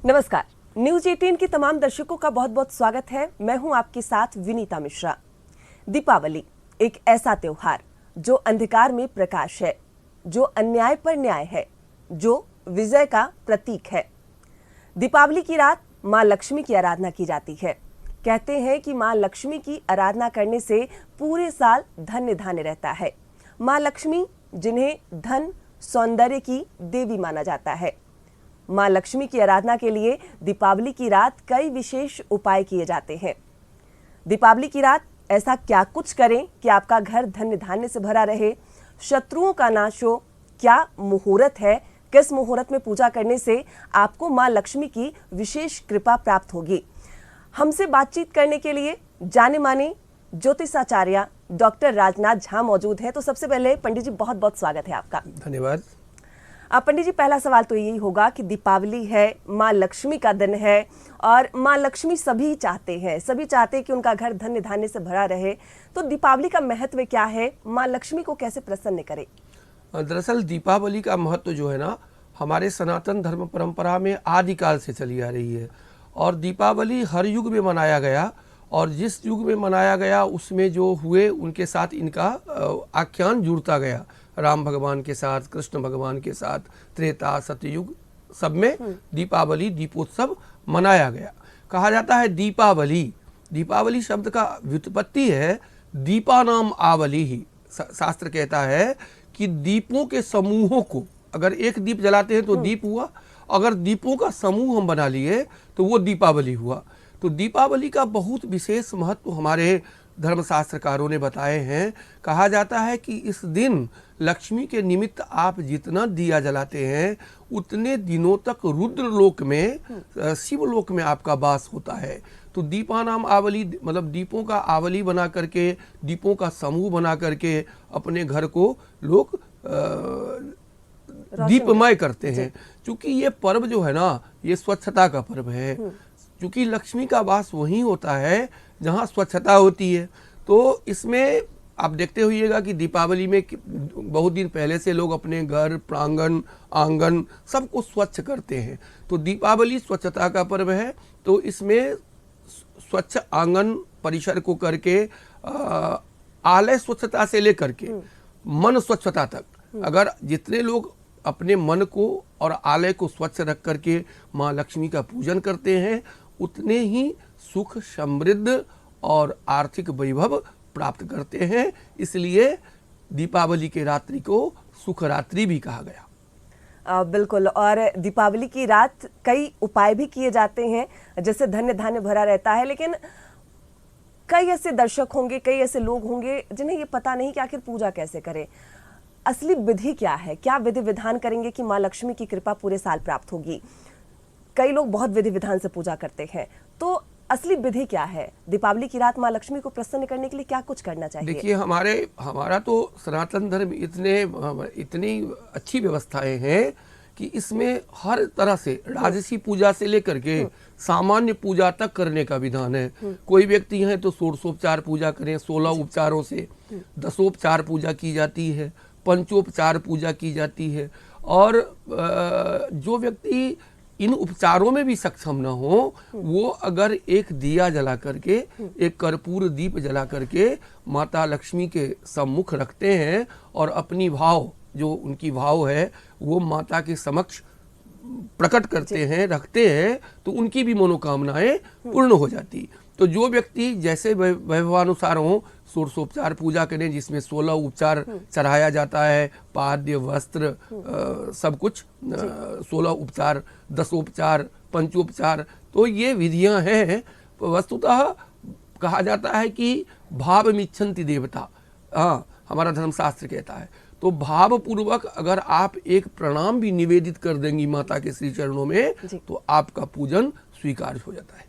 नमस्कार। न्यूज 18 के तमाम दर्शकों का बहुत बहुत स्वागत है। मैं हूं आपके साथ विनीता मिश्रा। दीपावली एक ऐसा त्योहार जो अंधकार में प्रकाश है, जो अन्याय पर न्याय है, जो विजय का प्रतीक है। दीपावली की रात मां लक्ष्मी की आराधना की जाती है। कहते हैं कि मां लक्ष्मी की आराधना करने से पूरे साल धन्य धान्य रहता है। मां लक्ष्मी जिन्हें धन सौंदर्य की देवी माना जाता है। मां लक्ष्मी की आराधना के लिए दीपावली की रात कई विशेष उपाय किए जाते हैं। दीपावली की रात ऐसा क्या कुछ करें कि आपका घर धन्य धान्य से भरा रहे, शत्रुओं का नाश हो। क्या मुहूर्त है, किस मुहूर्त में पूजा करने से आपको मां लक्ष्मी की विशेष कृपा प्राप्त होगी। हमसे बातचीत करने के लिए जाने माने ज्योतिषाचार्य डॉक्टर राजनाथ झा मौजूद है। तो सबसे पहले पंडित जी बहुत बहुत स्वागत है आपका। धन्यवाद। पंडित जी, पहला सवाल तो यही होगा कि दीपावली है, माँ लक्ष्मी का दिन है और माँ लक्ष्मी सभी चाहते हैं कि उनका घर धन्य धान्य से भरा रहे। तो दीपावली का महत्व क्या है, माँ लक्ष्मी को कैसे प्रसन्न करे? दरअसल दीपावली का महत्व जो है ना, हमारे सनातन धर्म परंपरा में आदिकाल से चली आ रही है और दीपावली हर युग में मनाया गया और जिस युग में मनाया गया उसमें जो हुए उनके साथ इनका आख्यान जुड़ता गया। राम भगवान के साथ, कृष्ण भगवान के साथ, त्रेता सतयुग सब में दीपावली दीपोत्सव मनाया गया। कहा जाता है दीपावली शब्द का व्युत्पत्ति है दीपा नाम आवली ही। शास्त्र कहता है कि दीपों के समूहों को, अगर एक दीप जलाते हैं तो दीप हुआ, अगर दीपों का समूह हम बना लिए तो वो दीपावली हुआ। तो दीपावली का बहुत विशेष महत्व हमारे धर्मशास्त्रकारों ने बताए हैं। कहा जाता है कि इस दिन लक्ष्मी के निमित्त आप जितना दिया जलाते हैं उतने दिनों तक रुद्रलोक में, शिवलोक में आपका वास होता है। तो दीपा नाम आवली मतलब दीपों का आवली बना करके, दीपों का समूह बना करके अपने घर को लोग दीपमय करते हैं। क्योंकि ये पर्व जो है ना, ये स्वच्छता का पर्व है। क्योंकि लक्ष्मी का वास वहीं होता है जहाँ स्वच्छता होती है। तो इसमें आप देखते होइएगा कि दीपावली में बहुत दिन पहले से लोग अपने घर, प्रांगण, आंगन सबको स्वच्छ करते हैं। तो दीपावली स्वच्छता का पर्व है। तो इसमें स्वच्छ आंगन परिसर को करके आलय स्वच्छता से लेकर के मन स्वच्छता तक, अगर जितने लोग अपने मन को और आलय को स्वच्छ रख करके माँ लक्ष्मी का पूजन करते हैं उतने ही सुख, समृद्ध और आर्थिक वैभव प्राप्त करते हैं। इसलिए दीपावली के रात्रि को सुख रात्रि भी कहा गया। बिल्कुल। और दीपावली की रात कई उपाय भी किए जाते हैं, जैसे धन्य धान्य भरा रहता है। लेकिन कई ऐसे दर्शक होंगे, कई ऐसे लोग होंगे जिन्हें ये पता नहीं कि आखिर पूजा कैसे करें। असली विधि क्या है? क्या विधि विधान करेंगे कि माँ लक्ष्मी की कृपा पूरे साल प्राप्त होगी? कई लोग बहुत विधि विधान से पूजा करते हैं, तो असली विधि क्या है? दीपावली की रात माँ लक्ष्मी को प्रसन्न करने के लिए क्या कुछ करना चाहिए? देखिए, हमारा तो सनातन धर्म इतनी अच्छी व्यवस्थाएं हैं कि इसमें हर तरह से राजसी पूजा से लेकर के सामान्य पूजा तक करने का विधान है। कोई व्यक्ति है तो षोडशोपचार पूजा करें, 16 उपचारों से, दशोपचार पूजा की जाती है, पंचोपचार पूजा की जाती है। और जो व्यक्ति इन उपचारों में भी सक्षम न हो, वो अगर एक दिया जला करके, एक कर्पूर दीप जला करके माता लक्ष्मी के सम्मुख रखते हैं और अपनी भाव, जो उनकी भाव है, वो माता के समक्ष प्रकट करते हैं, रखते हैं, तो उनकी भी मनोकामनाएं पूर्ण हो जाती। तो जो व्यक्ति जैसे वैभवानुसार हो, षोडशोपचार पूजा करें जिसमें 16 उपचार चढ़ाया जाता है, पाद्य, वस्त्र, सब कुछ, 16 उपचार, दशोपचार, पंचोपचार। तो ये विधियां हैं। वस्तुतः कहा जाता है कि भाव मिच्छन्ति देवता, हाँ, हमारा धर्मशास्त्र कहता है। तो भाव पूर्वक अगर आप एक प्रणाम भी निवेदित कर देंगी माता के श्री चरणों में तो आपका पूजन स्वीकार हो जाता है।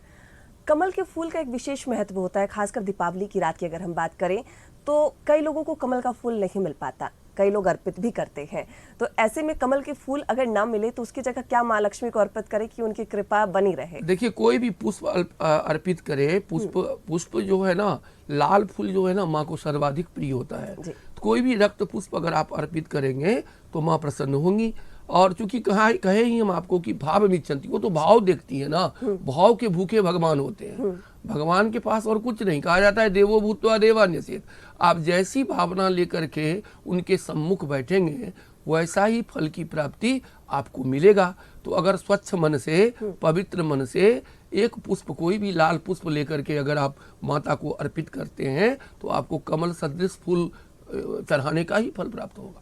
कमल के फूल का एक विशेष महत्व होता है, खासकर दीपावली की रात की अगर हम बात करें तो कई लोगों को कमल का फूल नहीं मिल पाता, कई लोग अर्पित भी करते हैं। तो ऐसे में कमल के फूल अगर ना मिले तो उसकी जगह क्या माँ लक्ष्मी को अर्पित करें कि उनकी कृपा बनी रहे? देखिए, कोई भी पुष्प अर्पित करे, पुष्प जो है ना, लाल फूल जो है ना, माँ को सर्वाधिक प्रिय होता है। तो कोई भी रक्त पुष्प अगर आप अर्पित करेंगे तो माँ प्रसन्न होंगी। और चूंकि कहे ही हम आपको कि भाव मिच्छन्ति, वो तो भाव देखती है ना, भाव के भूखे भगवान होते हैं। भगवान के पास और कुछ नहीं, कहा जाता है देवो भूत्वा देवान्यसेत्। आप जैसी भावना लेकर के उनके सम्मुख बैठेंगे वैसा ही फल की प्राप्ति आपको मिलेगा। तो अगर स्वच्छ मन से, पवित्र मन से एक पुष्प, कोई भी लाल पुष्प लेकर के अगर आप माता को अर्पित करते हैं तो आपको कमल सदृश फूल चढ़ाने का ही फल प्राप्त होगा।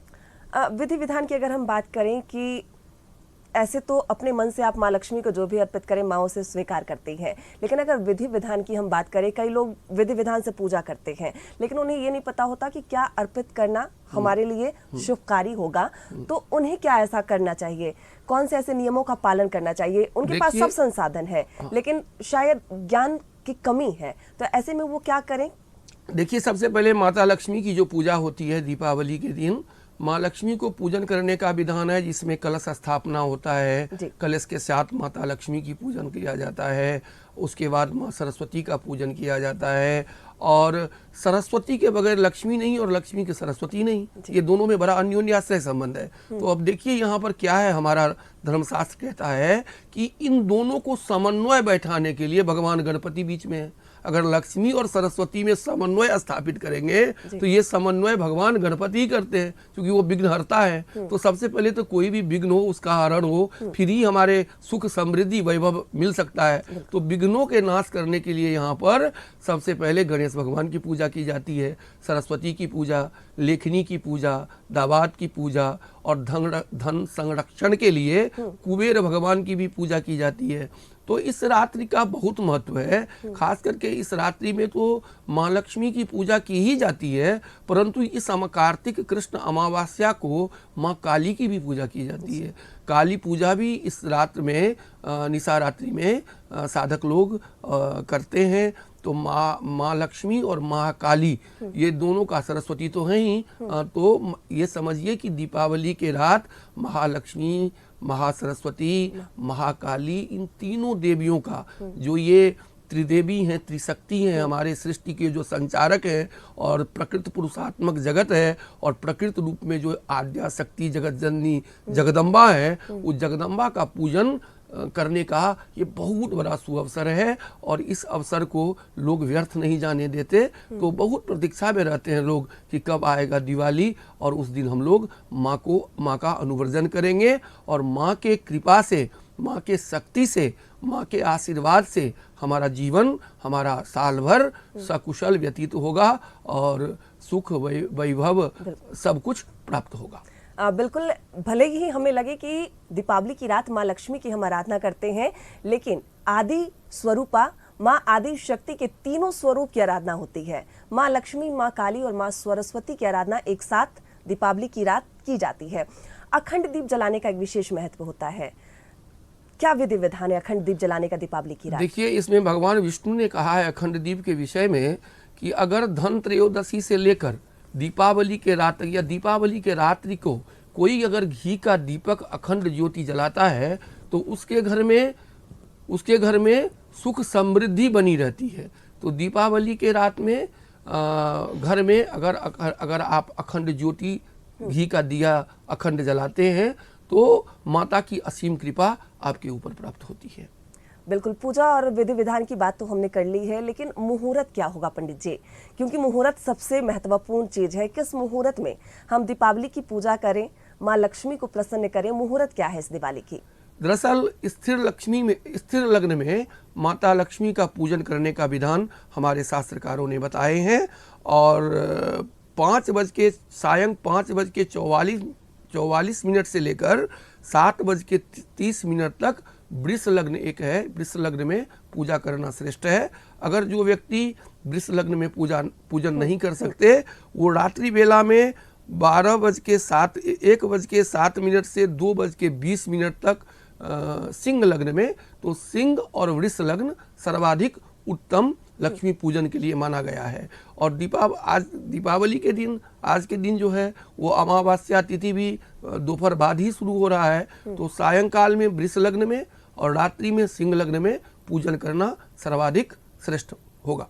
विधि विधान की अगर हम बात करें कि ऐसे तो अपने मन से आप माँ लक्ष्मी को जो भी अर्पित करें माँ उसे स्वीकार करती हैं, लेकिन अगर विधि विधान की हम बात करें, कई लोग विधि विधान से पूजा करते हैं लेकिन उन्हें ये नहीं पता होता कि क्या अर्पित करना हमारे लिए शुभकारी होगा, तो उन्हें क्या ऐसा करना चाहिए, कौन से ऐसे नियमों का पालन करना चाहिए? उनके पास सब संसाधन है लेकिन शायद ज्ञान की कमी है, तो ऐसे में वो क्या करें? देखिए, सबसे पहले माता लक्ष्मी की जो पूजा होती है दीपावली के दिन, माँ लक्ष्मी को पूजन करने का विधान है जिसमें कलश स्थापना होता है। कलश के साथ माता लक्ष्मी की पूजन किया जाता है। उसके बाद माँ सरस्वती का पूजन किया जाता है। और सरस्वती के बगैर लक्ष्मी नहीं और लक्ष्मी के सरस्वती नहीं, ये दोनों में बड़ा अन्योन्याश्रय संबंध है। तो अब देखिए यहाँ पर क्या है, हमारा धर्मशास्त्र कहता है कि इन दोनों को समन्वय बैठाने के लिए भगवान गणपति बीच में है। अगर लक्ष्मी और सरस्वती में समन्वय स्थापित करेंगे तो ये समन्वय भगवान गणपति ही करते हैं, क्योंकि वो विघ्नहर्ता है। तो सबसे पहले तो कोई भी विघ्न हो उसका हरण हो, फिर ही हमारे सुख समृद्धि वैभव मिल सकता है। तो विघ्नों के नाश करने के लिए यहाँ पर सबसे पहले गणेश भगवान की पूजा की जाती है, सरस्वती की पूजा, लेखनी की पूजा, दावात की पूजा, और धन संरक्षण के लिए कुबेर भगवान की भी पूजा की जाती है। तो इस रात्रि का बहुत महत्व है। खास करके इस रात्रि में तो माँ लक्ष्मी की पूजा की ही जाती है, परंतु इस कार्तिक कृष्ण अमावस्या को माँ काली की भी पूजा की जाती है। काली पूजा भी इस रात्र में, निशा रात्रि में साधक लोग करते हैं। तो माँ लक्ष्मी और माँ काली ये दोनों का, सरस्वती तो है ही, तो ये समझिए कि दीपावली के रात महालक्ष्मी, महासरस्वती, महाकाली, इन तीनों देवियों का, जो ये त्रिदेवी हैं, त्रिशक्ति हैं, हमारे सृष्टि के जो संचारक हैं, और प्रकृति पुरुषात्मक जगत है, और प्रकृति रूप में जो आद्या शक्ति जगत जननी जगदम्बा है, उस जगदम्बा का पूजन करने का ये बहुत बड़ा सुअवसर है। और इस अवसर को लोग व्यर्थ नहीं जाने देते। तो बहुत प्रतीक्षा में रहते हैं लोग कि कब आएगा दिवाली, और उस दिन हम लोग माँ का अनुवर्जन करेंगे, और माँ के कृपा से, माँ के शक्ति से, माँ के आशीर्वाद से हमारा जीवन, हमारा साल भर सकुशल व्यतीत होगा और सुख वैभव सब कुछ प्राप्त होगा। बिल्कुल, भले ही हमें लगे कि दीपावली की रात माँ लक्ष्मी की हम आराधना करते हैं, लेकिन आदि स्वरूपा माँ आदि शक्ति के तीनों स्वरूप की आराधना होती है। माँ लक्ष्मी, माँ काली और माँ सरस्वती की आराधना एक साथ दीपावली की रात की जाती है। अखंड दीप जलाने का एक विशेष महत्व होता है। क्या विधि विधान है अखंड दीप जलाने का दीपावली की रात? देखिए, इसमें भगवान विष्णु ने कहा है अखंड दीप के विषय में कि अगर धन त्रयोदशी से लेकर दीपावली के रात या दीपावली के रात्रि को कोई अगर घी का दीपक अखंड ज्योति जलाता है तो उसके घर में सुख समृद्धि बनी रहती है। तो दीपावली के रात में घर में अगर आप अखंड ज्योति, घी का दिया अखंड जलाते हैं तो माता की असीम कृपा आपके ऊपर प्राप्त होती है। बिल्कुल, पूजा और विधि विधान की बात तो हमने कर ली है, लेकिन मुहूर्त क्या होगा पंडित जी? क्योंकि मुहूर्त सबसे महत्वपूर्ण चीज है। किस मुहूर्त में हम दीपावली की पूजा करें, माँ लक्ष्मी को प्रसन्न करें? मुहूर्त क्या है इस दिवाली की? दरअसल स्थिर लग्न में माता लक्ष्मी का पूजन करने का विधान हमारे शास्त्रकारों ने बताए हैं। और 5:44 से लेकर 7:30 तक वृष लग्न एक है। वृष लग्न में पूजा करना श्रेष्ठ है। अगर जो व्यक्ति वृष लग्न में पूजन नहीं कर सकते, वो रात्रि बेला में 1:07 से 2:20 तक सिंह लग्न में, तो सिंह और वृष लग्न सर्वाधिक उत्तम लक्ष्मी पूजन के लिए माना गया है। और दीपावली के दिन, आज के दिन जो है वो अमावस्या तिथि भी दोपहर बाद ही शुरू हो रहा है। तो सायंकाल में वृष लग्न में और रात्रि में सिंह लग्न में पूजन करना सर्वाधिक श्रेष्ठ होगा।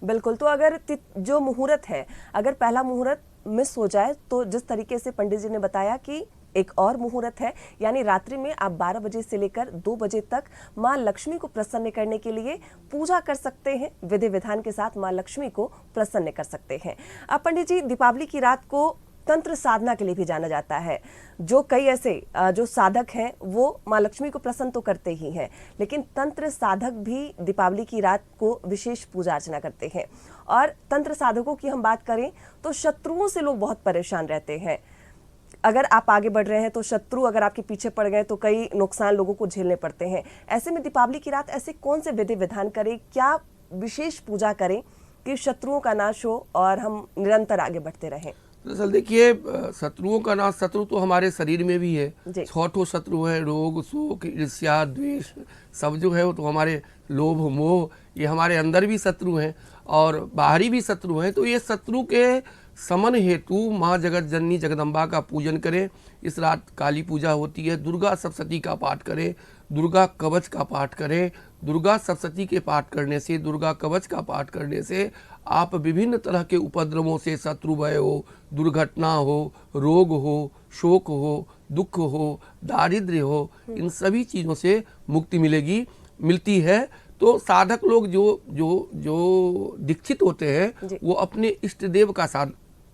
बिल्कुल, तो अगर जो मुहूर्त है, अगर पहला मुहूर्त मिस हो जाए तो जिस तरीके से पंडित जी ने बताया कि एक और मुहूर्त है, यानी रात्रि में आप 12 बजे से लेकर 2 बजे तक मां लक्ष्मी को प्रसन्न करने के लिए पूजा कर सकते हैं। विधि विधान के साथ मां लक्ष्मी को प्रसन्न कर सकते हैं। अब पंडित जी, दीपावली की रात को तंत्र साधना के लिए भी जाना जाता है। जो कई ऐसे जो साधक हैं वो मां लक्ष्मी को प्रसन्न तो करते ही हैं, लेकिन तंत्र साधक भी दीपावली की रात को विशेष पूजा अर्चना करते हैं। और तंत्र साधकों की हम बात करें तो शत्रुओं से लोग बहुत परेशान रहते हैं। अगर आप आगे बढ़ रहे हैं तो शत्रु अगर आपके पीछे पड़ गए तो कई नुकसान लोगों को झेलने पड़ते हैं। ऐसे में दीपावली की रात ऐसे कौन से विधि विधान करें, क्या विशेष पूजा करें कि शत्रुओं का नाश हो और हम निरंतर आगे बढ़ते रहें? दरअसल देखिए, शत्रुओं का नाश, शत्रु तो हमारे शरीर में भी है। जी। 6 ठो शत्रु है, रोग, शोक, ईर्ष्या, द्वेष, सब जो है वो तो हमारे लोभ, मोह, ये हमारे अंदर भी शत्रु हैं और बाहरी भी शत्रु हैं। तो ये शत्रु के समन हेतु माँ जगत जननी जगदम्बा का पूजन करें। इस रात काली पूजा होती है। दुर्गा सप्तशती का पाठ करें, दुर्गा कवच का पाठ करें। दुर्गा सप्तशती के पाठ करने से, दुर्गा कवच का पाठ करने से आप विभिन्न तरह के उपद्रवों से, शत्रु भय हो, दुर्घटना हो, रोग हो, शोक हो, दुख हो, दारिद्र्य हो, इन सभी चीज़ों से मुक्ति मिलती है। तो साधक लोग जो दीक्षित होते हैं वो अपने इष्ट देव का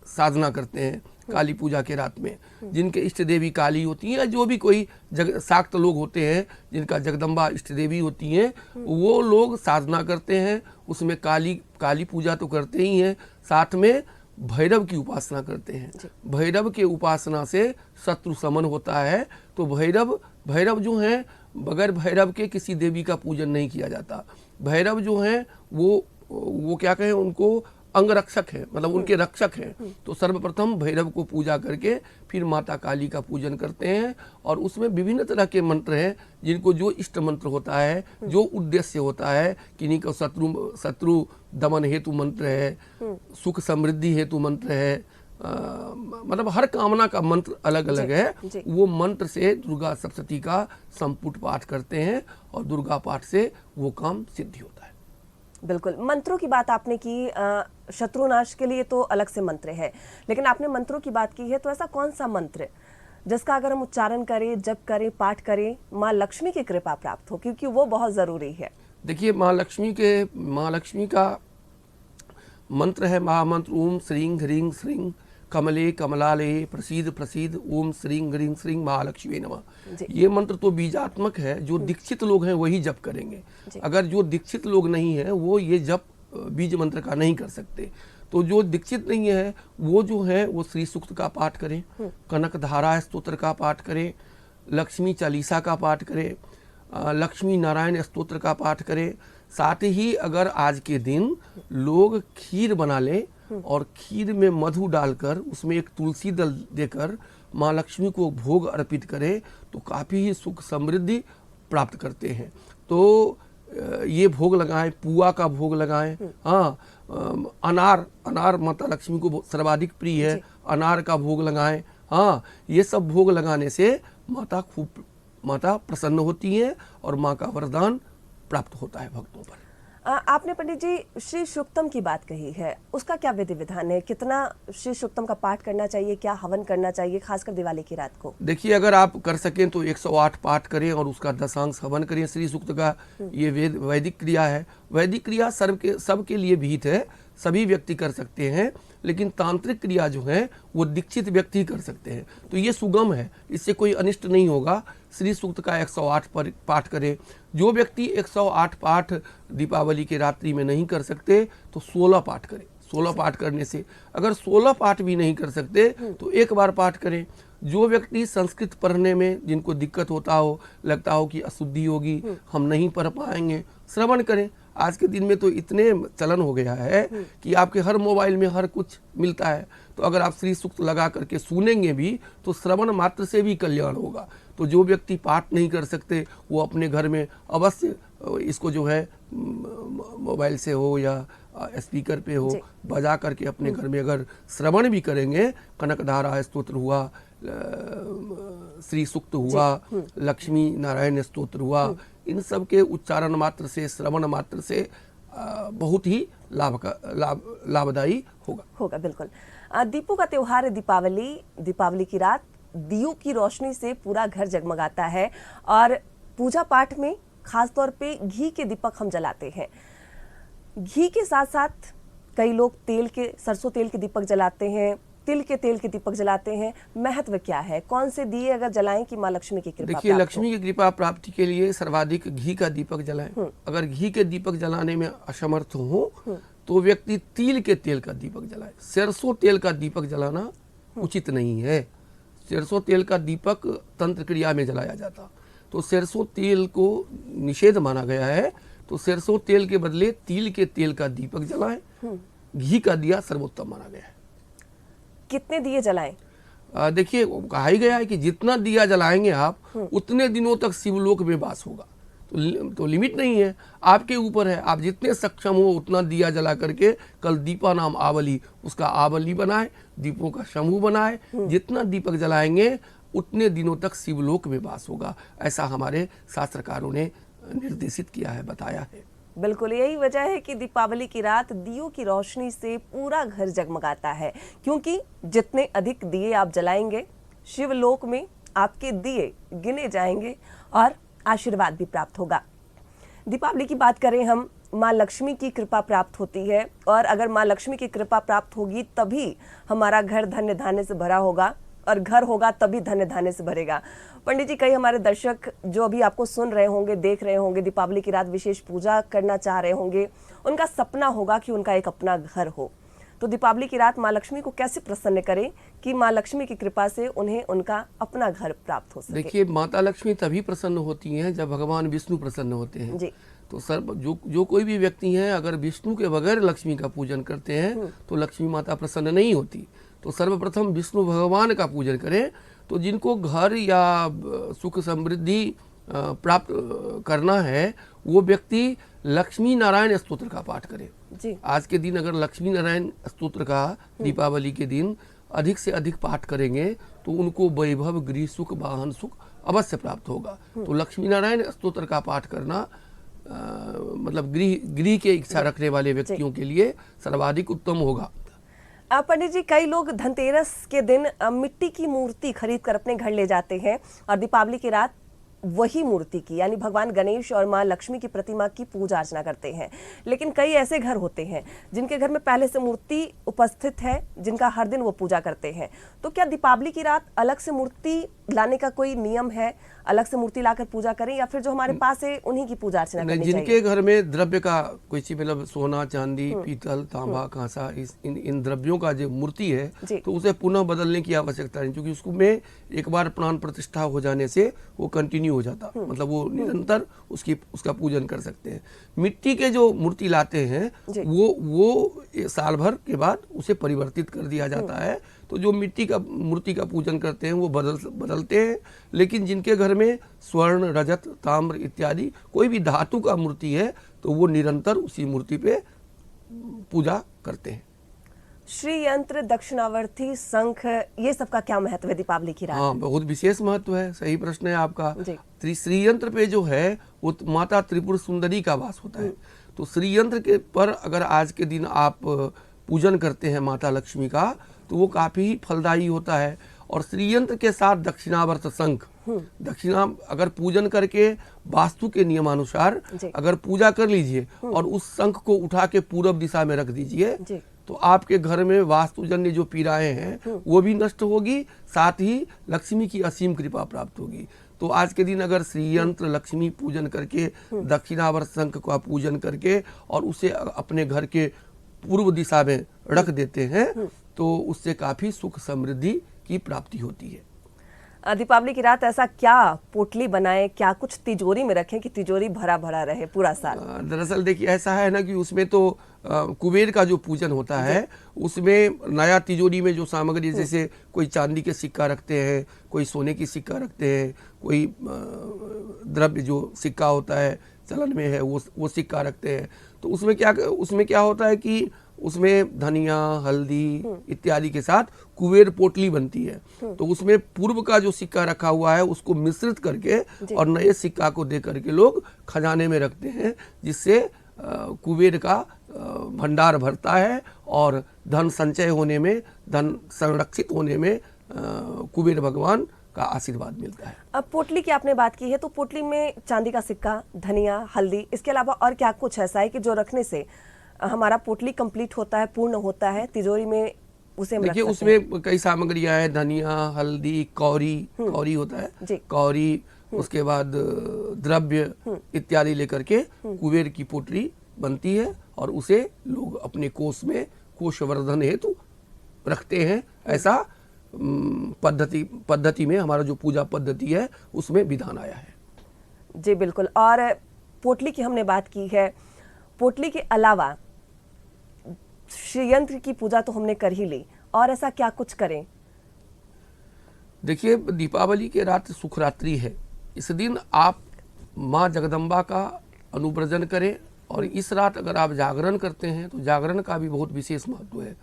साधना करते हैं काली पूजा के रात में। जिनके इष्ट देवी काली होती हैं, जो भी कोई शाक्त लोग होते हैं जिनका जगदम्बा इष्ट देवी होती हैं, वो लोग साधना करते हैं। उसमें काली पूजा तो करते ही हैं, साथ में भैरव की उपासना करते हैं। भैरव के उपासना से शत्रु समन होता है। तो भैरव जो हैं, बगैर भैरव के किसी देवी का पूजन नहीं किया जाता। भैरव जो हैं वो क्या कहें, उनको अंगरक्षक है, मतलब उनके रक्षक हैं। तो सर्वप्रथम भैरव को पूजा करके फिर माता काली का पूजन करते हैं। और उसमें विभिन्न तरह के मंत्र हैं, जिनको जो इष्ट मंत्र होता है, जो उद्देश्य होता है, किन्हीं का शत्रु दमन हेतु मंत्र है, सुख समृद्धि हेतु मंत्र है, मतलब हर कामना का मंत्र अलग अलग है। वो मंत्र से दुर्गा सप्तशती का संपुट पाठ करते हैं और दुर्गा पाठ से वो काम सिद्धि होता है। बिल्कुल, मंत्रों की बात आपने की, शत्रुनाश के लिए तो अलग से मंत्र है, लेकिन आपने मंत्रों की बात की है, तो ऐसा कौन सा मंत्र जिसका अगर हम उच्चारण करें, जप करें, पाठ करें, माँ लक्ष्मी की कृपा प्राप्त हो, क्योंकि वो बहुत जरूरी है? देखिए, माँ लक्ष्मी का मंत्र है महामंत्र ओम श्रीं ह्रीं श्रीं कमले कमलाले प्रसीद प्रसीद ओम श्रीं ह्रीं श्रीं महालक्ष्मी नमः। ये मंत्र तो बीजात्मक है, जो दीक्षित लोग हैं वही जप करेंगे। अगर जो दीक्षित लोग नहीं है वो ये जप बीज मंत्र का नहीं कर सकते। तो जो दीक्षित नहीं है वो जो है वो श्री सूक्त का पाठ करें, कनक धारा स्तोत्र का पाठ करें, लक्ष्मी चालीसा का पाठ करें, लक्ष्मी नारायण स्तोत्र का पाठ करें। साथ ही अगर आज के दिन लोग खीर बना लें और खीर में मधु डालकर उसमें एक तुलसी दल देकर माँ लक्ष्मी को भोग अर्पित करें तो काफ़ी ही सुख समृद्धि प्राप्त करते हैं। तो ये भोग लगाएं, पुआ का भोग लगाएं। हाँ, अनार माता लक्ष्मी को सर्वाधिक प्रिय है, अनार का भोग लगाएं। हाँ, ये सब भोग लगाने से माता प्रसन्न होती है और माँ का वरदान प्राप्त होता है भक्तों पर। आपने पंडित जी श्री सूक्तम की बात कही है, उसका क्या विधि विधान है? कितना श्री सूक्तम का पाठ करना चाहिए, क्या हवन करना चाहिए, खासकर दिवाली की रात को? देखिए, अगर आप कर सकें तो 108 पाठ करें और उसका दशांश हवन करें श्री सूक्त का। ये वैदिक क्रिया है। वैदिक क्रिया सबके लिए विहित है, सभी व्यक्ति कर सकते हैं, लेकिन तांत्रिक क्रिया जो है वो दीक्षित व्यक्ति कर सकते हैं। तो ये सुगम है, इससे कोई अनिष्ट नहीं होगा। श्री सूक्त का 108 पाठ करें। जो व्यक्ति 108 पाठ दीपावली के रात्रि में नहीं कर सकते तो 16 पाठ करें। 16 पाठ करने से, अगर 16 पाठ भी नहीं कर सकते तो एक बार पाठ करें। जो व्यक्ति संस्कृत पढ़ने में जिनको दिक्कत होता हो, लगता हो कि अशुद्धि होगी, हम नहीं पढ़ पाएंगे, श्रवण करें। आज के दिन में तो इतने चलन हो गया है कि आपके हर मोबाइल में हर कुछ मिलता है। तो अगर आप श्री सूक्त लगा करके सुनेंगे भी तो श्रवण मात्र से भी कल्याण होगा। तो जो व्यक्ति पाठ नहीं कर सकते वो अपने घर में अवश्य इसको जो है मोबाइल से हो या स्पीकर पे हो बजा करके अपने घर में अगर श्रवण भी करेंगे, कनकधारा स्तोत्र हुआ, श्री सूक्त हुआ, लक्ष्मी नारायण स्तोत्र हुआ, इन सब के उच्चारण मात्र से, श्रवण मात्र से बहुत ही लाभदायी होगा। बिल्कुल। दीपों का त्योहार है दीपावली की रात दियों की रोशनी से पूरा घर जगमगाता है और पूजा पाठ में खासतौर पे घी के दीपक हम जलाते हैं। घी के साथ साथ कई लोग सरसों तेल के दीपक जलाते हैं, तिल के तेल के दीपक जलाते हैं। महत्व क्या है? कौन से दिए अगर जलाएं कि माँ लक्ष्मी की कृपा देखिए, प्राप्त लक्ष्मी की कृपा प्राप्ति के लिए सर्वाधिक घी का दीपक जलाएं। अगर घी के दीपक जलाने में असमर्थ हो तो व्यक्ति तिल के तेल का दीपक जलाए। सरसों तेल का दीपक जलाना उचित नहीं है। सरसों तेल का दीपक तंत्र क्रिया में जलाया जाता, तो सरसों तेल को निषेध माना गया है। तो सरसों तेल के बदले तिल के तेल का दीपक जलाएं। घी का दिया सर्वोत्तम माना गया है। कितने दिए जलाएं? देखिए, कहा ही गया है कि जितना दिया जलाएंगे आप उतने दिनों तक शिवलोक में वास होगा। तो लिमिट नहीं है, आपके ऊपर है। आप जितने सक्षम हो उतना दिया जला करके कल दीपा नाम आवली, उसका आवली बनाए, दीपों का समूह बनाए। जितना दीपक जलाएंगे उतने दिनों तक शिवलोक में वास होगा। ऐसा हमारे शास्त्रकारों ने निर्देशित किया है, बताया है। बिल्कुल, यही वजह है कि दीपावली की रात दियों की रोशनी से पूरा घर जगमगाता है, क्योंकि जितने अधिक दिए आप जलाएंगे शिवलोक में आपके दिए गिने जाएंगे और आशीर्वाद भी प्राप्त होगा। दीपावली की बात करें हम, माँ लक्ष्मी की कृपा प्राप्त होती है और अगर माँ लक्ष्मी की कृपा प्राप्त होगी तभी हमारा घर धन्य धान्य से भरा होगा और घर होगा तभी धन्य धान्य से भरेगा। पंडित जी, कई हमारे दर्शक जो अभी आपको सुन रहे होंगे, देख रहे होंगे, दीपावली की रात विशेष पूजा करना चाह रहे होंगे, उनका सपना होगा कि उनका एक अपना घर हो। तो दीपावली की रात माँ लक्ष्मी को कैसे प्रसन्न करें कि माँ लक्ष्मी की कृपा से उन्हें उनका अपना घर प्राप्त हो सके? देखिए, माता लक्ष्मी तभी प्रसन्न होती हैं जब भगवान विष्णु प्रसन्न होते हैं जी। तो जो कोई भी व्यक्ति हैं अगर विष्णु के बगैर लक्ष्मी का पूजन करते हैं तो लक्ष्मी माता प्रसन्न नहीं होती। तो सर्वप्रथम विष्णु भगवान का पूजन करें। तो जिनको घर या सुख समृद्धि प्राप्त करना है वो व्यक्ति लक्ष्मी नारायण स्तोत्र का पाठ करें। जी। आज के दिन अगर लक्ष्मी नारायण स्तोत्र का दीपावली के दिन अधिक से अधिक पाठ करेंगे तो उनको वैभव, गृह सुख, वाहन सुख अवश्य प्राप्त होगा। तो लक्ष्मी नारायण स्तोत्र का पाठ करना मतलब गृह के इच्छा रखने वाले व्यक्तियों के लिए सर्वाधिक उत्तम होगा। पंडित जी, कई लोग धनतेरस के दिन मिट्टी की मूर्ति खरीद कर अपने घर ले जाते हैं और दीपावली की रात वही मूर्ति की यानी भगवान गणेश और माँ लक्ष्मी की प्रतिमा की पूजा अर्चना करते हैं। लेकिन कई ऐसे घर होते हैं जिनके घर में पहले से मूर्ति उपस्थित है, जिनका हर दिन वो पूजा करते हैं। तो क्या दीपावली की रात अलग से मूर्ति लाने का कोई नियम है? अलग से मूर्ति लाकर पूजा करें या फिर जो हमारे पास है उन्हीं की पूजा अर्चना करनी चाहिए? जिनके घर में द्रव्य का कोई चीज, मतलब सोना, चांदी, पीतल, तांबा, कांसा, इन द्रव्यों का जो मूर्ति है तो उसे पुनः बदलने की आवश्यकता नहीं, क्योंकि उसको में एक बार प्राण प्रतिष्ठा हो जाने से वो कंटिन्यू हो जाता, मतलब वो निरंतर उसका पूजन कर सकते हैं। मिट्टी के जो मूर्ति लाते हैं वो साल भर के बाद उसे परिवर्तित कर दिया जाता है। तो जो मिट्टी का मूर्ति का पूजन करते हैं वो बदलते हैं। लेकिन जिनके घर में स्वर्ण, रजत, ताम्र इत्यादि कोई भी धातु का मूर्ति है तो वो निरंतर उसी मूर्ति पे पूजा करते हैं। श्री यंत्र, दक्षिणावर्ती, शंख, ये सब का क्या महत्व है दीपावली की रात? हाँ, बहुत विशेष महत्व है। सही प्रश्न है आपका। श्री यंत्र पे जो है वो माता त्रिपुर सुंदरी का वास होता है। तो श्री यंत्र के पर अगर आज के दिन आप पूजन करते हैं माता लक्ष्मी का तो वो काफी फलदायी होता है। और श्री यंत्र के साथ दक्षिणावर्त शंख, दक्षिणा अगर पूजन करके वास्तु के नियमानुसार अगर पूजा कर लीजिए और उस शंख को उठा के पूर्व दिशा में रख दीजिए तो आपके घर में वास्तुजन्य जो पीड़ाएं हैं वो भी नष्ट होगी, साथ ही लक्ष्मी की असीम कृपा प्राप्त होगी। तो आज के दिन अगर श्री यंत्र, लक्ष्मी पूजन करके, दक्षिणावर्त शंख का पूजन करके और उसे अपने घर के पूर्व दिशा में रख देते हैं तो उससे काफी सुख समृद्धि की प्राप्ति होती है। दीपावली की रात ऐसा क्या पोटली बनाएं, क्या कुछ तिजोरी में रखें कि तिजोरी भरा भरा रहे पूरा साल? दरअसल देखिए ऐसा है ना कि उसमें तो कुबेर का जो पूजन होता है उसमें नया तिजोरी में जो सामग्री, जैसे कोई चांदी के सिक्का रखते हैं, कोई सोने की सिक्का रखते हैं, कोई द्रव्य जो सिक्का होता है चलन में है वो सिक्का रखते हैं। तो उसमें क्या होता है कि उसमें धनिया, हल्दी इत्यादि के साथ कुबेर पोटली बनती है। तो उसमें पूर्व का जो सिक्का रखा हुआ है उसको मिश्रित करके और नए सिक्का को दे करके लोग खजाने में रखते हैं, जिससे कुबेर का भंडार भरता है और धन संचय होने में, धन संरक्षित होने में कुबेर भगवान का आशीर्वाद मिलता है। अब पोटली की आपने बात की है, तो पोटली में चांदी का सिक्का, धनिया, हल्दी, इसके अलावा और क्या कुछ ऐसा है कि जो रखने से हमारा पोटली कंप्लीट होता है, पूर्ण होता है, तिजोरी में उसे हम रख देखिए सकते हैं? उसमें कई सामग्रियां हैं, धनिया, हल्दी, कौरी, कौरी होता जी। है, कौरी, उसके बाद द्रव्य इत्यादि लेकर के कुबेर की पोटली बनती है और उसे लोग अपने कोष में कोषवर्धन हेतु रखते हैं। ऐसा पद्धति में हमारा जो पूजा पद्धति है उसमें विधान आया है। जी बिल्कुल। और पोटली की हमने बात की है, पोटली के अलावा श्रीयंत्र की पूजा तो हमने कर ही ली, और ऐसा क्या कुछ करें? देखिए दीपावली के रात सुखरात्रि है, इस दिन आप माँ जगदम्बा का अनुव्रजन करें और इस रात अगर आप जागरण करते हैं तो जागरण का भी बहुत विशेष महत्व है।